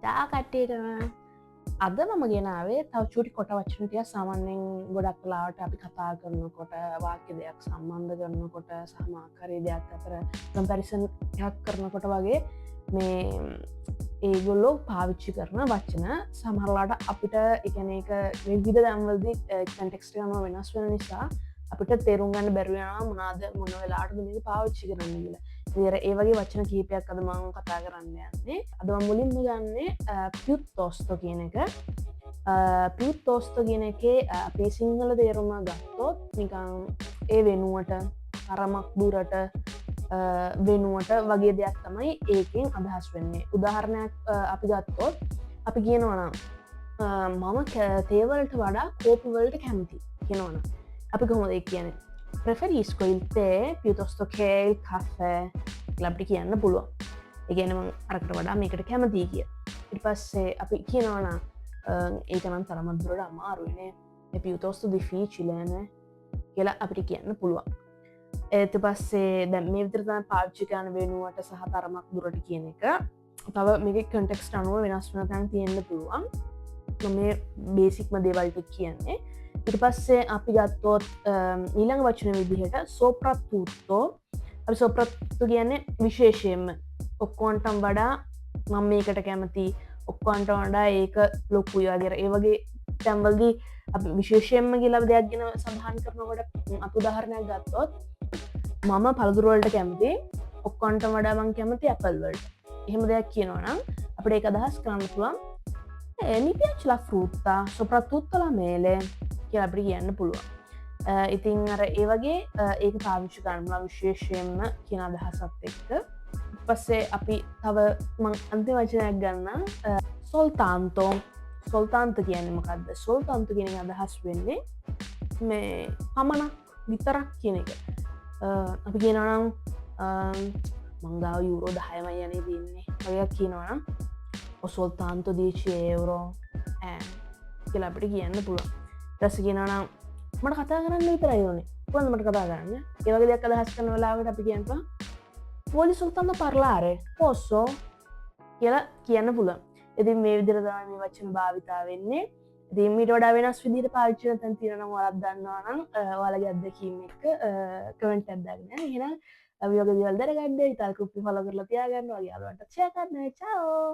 ඩා කට්ටේටම අද මම ගෙනාවේ තව චුටි කොට වචනටිය සාමාන්‍යෙන් ගොඩක් කලාවට අපි කතා කරනකොට වාක්‍ය දෙයක් සම්බන්ධ කරනකොට සහමාකරී දෙයක් අතර කම්පැරිසන්යක් කරනකොට වගේ මේ ඒගොල්ලෝ පාවිච්චි කරන වචන සමහරලාට අපිට එකන එක විවිධ දම්වලදි කන්ටෙක්ස්ටයම වෙනස් වෙන නිසා අපිට තේරුම් ගන්න බැරුවෙනවා මොනාද මොන වෙලාට මේක පාවිච්චි කරන්න කියලා. ඉතින් ඒ වගේ වචන කීපයක් අද මම කතා කරන්න යන්නේ. අද මම මුලින්ම ගන්නේ පියුත්තෝස්තෝ කියන එක. පියුත්තෝස්තෝ කියන එකේ අපේ සිංහල තේරුම ගත්තොත් නිකන් ඒ වෙනුවට තරමක් දුරට වෙනුවට වගේ දෙයක් තමයි ඒකෙන් අදහස් වෙන්නේ. උදාහරණයක් අපි ගත්තොත් අපි කියනවා නම් මම තේවලට වඩා කෝපිවලට කැමති කියනවනම් අපි කොහොමද ඒක කියන්නේ? Preferisco il tè piuttosto che il caffè කියලා අපිට කියන්න පුළුවන්. ඒ කියන්නේ මම අරකට වඩා මේකට කැමතියි කියලා. ඊට පස්සේ අපි කියනවා නම් ඒක නම් තරමක් දුරට අමාරුයිනේ. ඒ piuttosto difficile නේ කියලා අපිට කියන්න පුළුවන්. ඊට පස්සේ දැන් මේ විදිහට තමයි පාවිච්චි කරන වෙනුවට සහ තරමක් දුරට කියන එක. තව මේකේ context අනුව වෙනස් වෙන තැන් තියෙන්න පුළුවන්. මේ බේසික්ම දේවල් ටික කියන්නේ. ඊට පස්සේ අපි ගත්තොත් ඊළඟ වචන විදිහට soprattutto අපි soprattutto කියන්නේ විශේෂයෙන්ම ඔක්කොන්ටම වඩා මම මේකට කැමති ඔක්කොන්ට වඩා ඒක ලොකුයි වගේ ඒ වගේ තැන්වලදී අපි විශේෂයෙන්ම කියලා දෙයක් ගැන සඳහන් කරනකොට අපි උදාහරණයක් ගත්තොත් මම පළතුරු වලට කැමති ඔක්කොන්ට වඩා මම කැමති ඇපල් වලට. එහෙම දෙයක් කියනවා නම් අපිට ඒක අදහස් කරන්න පුළුවන් mi piace la frutta soprattutto la mele කියලා අපිට කියන්න පුළුවන්. ඉතින් අර ඒ වගේ ඒක පාවිච්චි කරනවා විශේෂයෙන්ම කියන අදහසත් එක්ක. ඊට පස්සේ අපි තව මම අන්තිම වචනයක් ගන්න soltanto. soltanto කියන්නේ මොකද්ද? soltanto කියන එක අදහස් වෙන්නේ මේ පමණක් විතරක් කියන එක. අපි කියනවා නම් මං ගාව යුරෝ 10යි යන්නේ දෙන්නේ. වගේ කියනවා නම් o soltanto 10 euro කියලා අපිට කියන්න පුළුවන්. ඊට කියනවා නම් මට කතා කරන්න විතරයි ඕනේ. කොහොමද මට කතා කරන්න? ඒ වගේ දෙයක් අදහස් කරන වෙලාවට අපි කියනවා voglio soltanto parlare. posso කියලා කියන්න පුළුවන්. ඉතින් මේ විදිහට තමයි මේ වචන භාවිතා වෙන්නේ. ඉතින් මීට වඩා වෙනස් විදිහට පාවිච්චි කරන තැන් තියෙනවා නම් ඔයාලත් දන්නවා නම් ඔයාලගේ අත්දැකීම් එක්ක කමෙන්ට් එකක් දාගෙන යන්න. එහෙනම් අපි වගේ දේවල් දැනගන්න ඉතාලි ගෲප් එක ෆලෝ කරලා තියාගන්න. ඔයාලගේ යාළුවන්ටත් ෂෙයා කරන්න. චාෝ